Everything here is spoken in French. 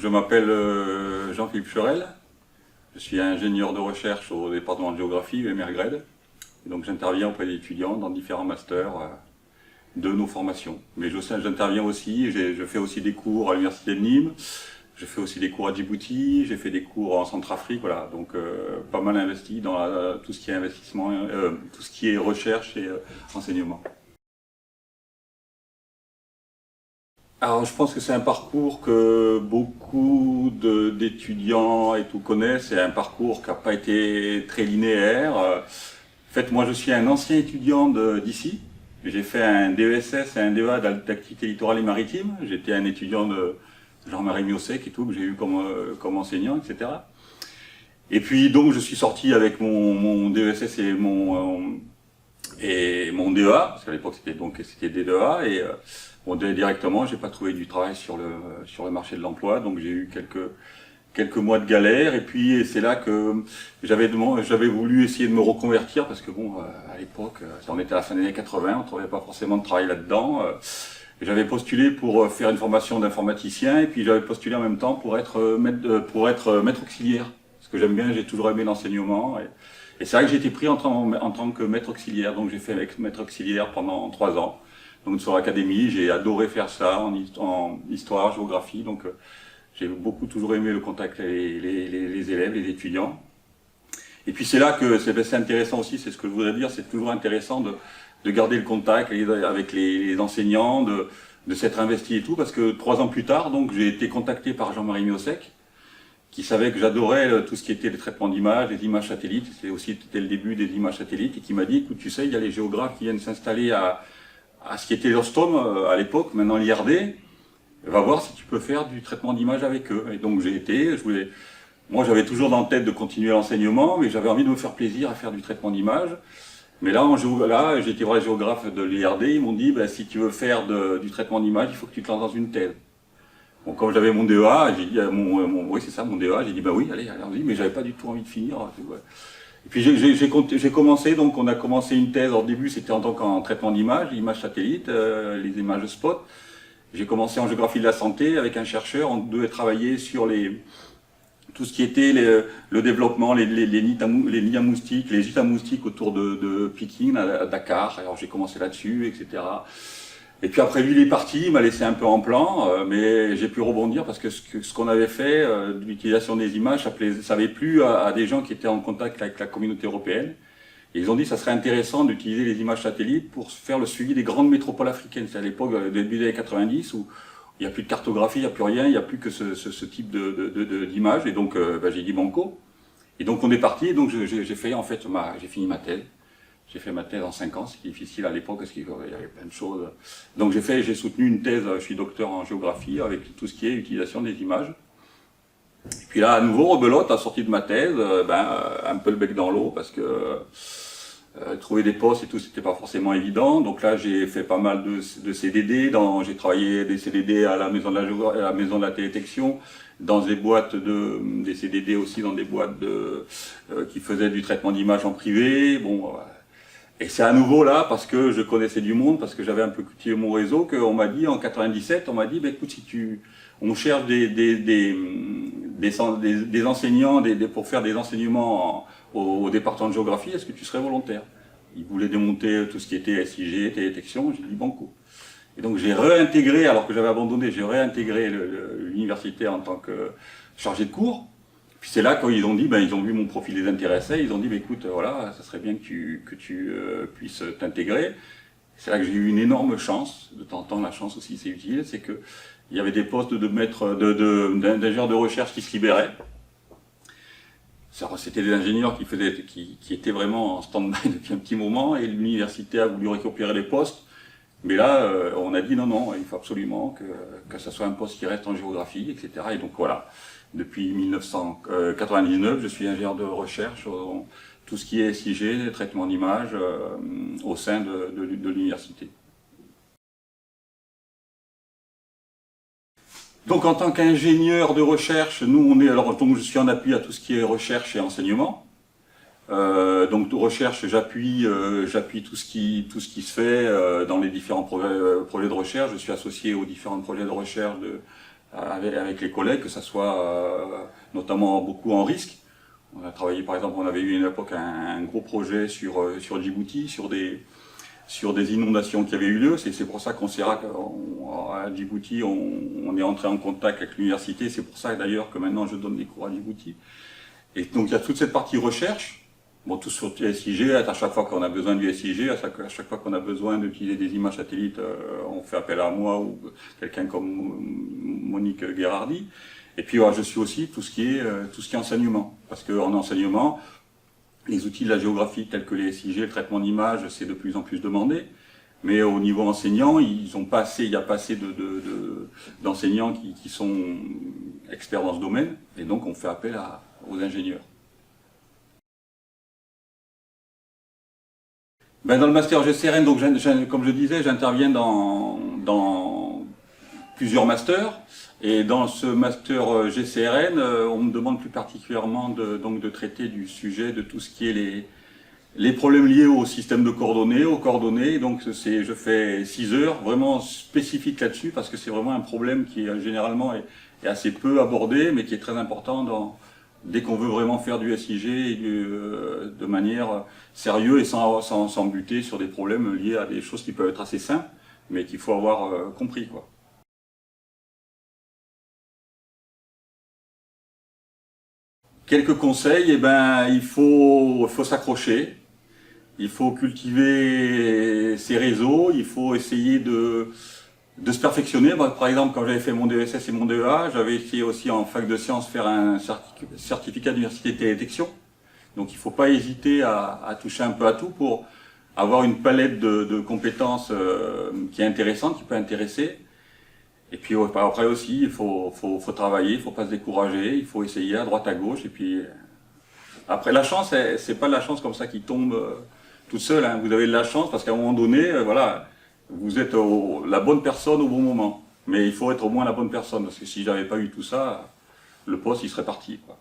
je m'appelle Jean-Philippe Cherel, je suis ingénieur de recherche au département de géographie UMR-GRED. Et donc j'interviens auprès des étudiants dans différents masters de nos formations. Mais j'interviens aussi, je fais aussi des cours à l'université de Nîmes, je fais aussi des cours à Djibouti, j'ai fait des cours en Centrafrique, voilà. Donc pas mal investi dans tout ce qui est investissement, tout ce qui est recherche et enseignement. Alors je pense que c'est un parcours que beaucoup d'étudiants et tout connaissent. C'est un parcours qui n'a pas été très linéaire. En fait, moi je suis un ancien étudiant d'ici. J'ai fait un DESS et un DEA d'activité littorale et maritime. J'étais un étudiant de Jean-Marie Miossec et tout, que j'ai eu comme enseignant, etc. Et puis donc je suis sorti avec mon DESS et mon DEA, parce qu'à l'époque c'était des DEA, et bon, directement j'ai pas trouvé du travail sur le marché de l'emploi, donc j'ai eu quelques mois de galère, et puis c'est là que j'avais voulu essayer de me reconvertir, parce que bon, à l'époque, on était à la fin des années 80, on ne trouvait pas forcément de travail là-dedans. J'avais postulé pour faire une formation d'informaticien, et puis j'avais postulé en même temps pour être maître auxiliaire, parce que j'aime bien, j'ai toujours aimé l'enseignement, et c'est vrai que j'ai été pris en tant que maître auxiliaire, donc j'ai fait maître auxiliaire pendant 3 ans, donc sur l'académie, j'ai adoré faire ça en histoire, géographie, donc j'ai toujours aimé le contact avec les élèves, les étudiants. Et puis c'est là que c'est intéressant aussi, c'est ce que je voudrais dire, c'est toujours intéressant de garder le contact avec les enseignants, de s'être investi et tout, parce que 3 ans plus tard, donc j'ai été contacté par Jean-Marie Miossec, qui savait que j'adorais tout ce qui était les traitements d'images, les images satellites, c'était le début des images satellites, et qui m'a dit, écoute, tu sais, il y a les géographes qui viennent s'installer à ce qui était l'Ostrom à l'époque, maintenant l'IRD, va voir si tu peux faire du traitement d'images avec eux. Et donc j'ai été, moi j'avais toujours dans la tête de continuer l'enseignement, mais j'avais envie de me faire plaisir à faire du traitement d'images. Mais là, j'ai été voir les géographes de l'IRD, ils m'ont dit, si tu veux faire du traitement d'images, il faut que tu te lances dans une thèse. Bon, comme j'avais mon DEA, j'ai dit, oui c'est ça, mon DEA, j'ai dit, oui, allez-y, mais j'avais pas du tout envie de finir. Ouais. Et puis j'ai commencé, donc on a commencé une thèse, au début c'était en tant qu'en traitement d'images, images satellites, les images spot. J'ai commencé en géographie de la santé avec un chercheur, on devait travailler sur tout ce qui était le développement, les nids à moustiques, les gîtes à moustiques autour de Peking, à Dakar. Alors j'ai commencé là-dessus, etc. Et puis après lui il est parti, il m'a laissé un peu en plan, mais j'ai pu rebondir parce que ce qu'on avait fait, de l'utilisation des images, ça avait plu à des gens qui étaient en contact avec la communauté européenne. Et ils ont dit que ça serait intéressant d'utiliser les images satellites pour faire le suivi des grandes métropoles africaines. C'est à l'époque, début des années 90, où il n'y a plus de cartographie, il n'y a plus rien, il n'y a plus que ce type d'images. Et donc j'ai dit banco. Et donc on est parti, donc j'ai fini ma thèse. J'ai fait ma thèse en 5 ans, ce qui est difficile à l'époque parce qu'il y avait plein de choses. Donc j'ai soutenu une thèse, je suis docteur en géographie, avec tout ce qui est utilisation des images. Et puis là, à nouveau, rebelote, à la sortie de ma thèse, un peu le bec dans l'eau, parce que trouver des postes et tout, c'était pas forcément évident. Donc là, j'ai fait pas mal de CDD, j'ai travaillé des CDD à la maison de la télédétection, dans des CDD aussi dans des boîtes qui faisaient du traitement d'images en privé. Bon, et c'est à nouveau là, parce que je connaissais du monde, parce que j'avais un peu cultivé mon réseau, qu'on m'a dit, en 97, on m'a dit, écoute, on cherche des enseignants pour faire des enseignements au département de géographie, est-ce que tu serais volontaire? Ils voulaient démonter tout ce qui était SIG, télédétection, j'ai dit banco. Et donc j'ai réintégré, alors que j'avais abandonné, j'ai réintégré l'université en tant que chargé de cours. Puis c'est là quand ils ont dit, ils ont vu mon profil les intéressait, ils ont dit, écoute, voilà, ça serait bien que tu puisses t'intégrer. C'est là que j'ai eu une énorme chance, de temps en temps la chance aussi c'est utile, c'est que il y avait des postes d'ingénieurs de recherche qui se libéraient. C'était des ingénieurs qui étaient vraiment en stand-by depuis un petit moment, et l'université a voulu récupérer les postes. Mais là, on a dit non, il faut absolument que ça soit un poste qui reste en géographie, etc. Et donc voilà, depuis 1999, je suis ingénieur de recherche dans tout ce qui est SIG, traitement d'images, au sein de l'université. Donc en tant qu'ingénieur de recherche, donc je suis en appui à tout ce qui est recherche et enseignement. Donc de recherche, j'appuie tout ce qui se fait dans les différents projets de recherche. Je suis associé aux différents projets de recherche avec les collègues, que ça soit notamment beaucoup en risque. On a travaillé, par exemple, on avait eu à une époque un gros projet sur Djibouti, sur des inondations qui avaient eu lieu. C'est pour ça qu'à Djibouti, on est entré en contact avec l'université. C'est pour ça d'ailleurs que maintenant je donne des cours à Djibouti. Et donc il y a toute cette partie recherche. Bon, tout sur le SIG, à chaque fois qu'on a besoin du SIG, à chaque fois qu'on a besoin d'utiliser des images satellites, on fait appel à moi ou quelqu'un comme Monique Gherardi. Et puis je suis aussi tout ce qui est enseignement. Parce qu'en enseignement, les outils de la géographie tels que les SIG, le traitement d'images, c'est de plus en plus demandé. Mais au niveau enseignant, il n'y a pas assez d'enseignants qui sont experts dans ce domaine. Et donc on fait appel aux ingénieurs. Ben, dans le master GCRN, donc, comme je disais, j'interviens dans plusieurs masters. Et dans ce master GCRN, on me demande plus particulièrement de traiter du sujet de tout ce qui est les problèmes liés au système de coordonnées, aux coordonnées. Donc je fais 6 heures vraiment spécifiques là-dessus parce que c'est vraiment un problème qui généralement est assez peu abordé, mais qui est très important dès qu'on veut vraiment faire du SIG de manière sérieuse et sans buter sur des problèmes liés à des choses qui peuvent être assez simples, mais qu'il faut avoir compris, quoi. Quelques conseils, il faut s'accrocher, il faut cultiver ses réseaux, il faut essayer de se perfectionner. Par exemple, quand j'avais fait mon DESS et mon DEA, j'avais essayé aussi en fac de sciences faire un certificat d'université de télédétection. Donc il ne faut pas hésiter à toucher un peu à tout pour avoir une palette de compétences qui est intéressante, qui peut intéresser. Et puis après aussi, il faut travailler, il ne faut pas se décourager, il faut essayer à droite à gauche. Et puis après, la chance, c'est pas la chance comme ça qui tombe toute seule. Hein. Vous avez de la chance parce qu'à un moment donné, voilà, vous êtes la bonne personne au bon moment. Mais il faut être au moins la bonne personne parce que si j'avais pas eu tout ça, le poste il serait parti, quoi.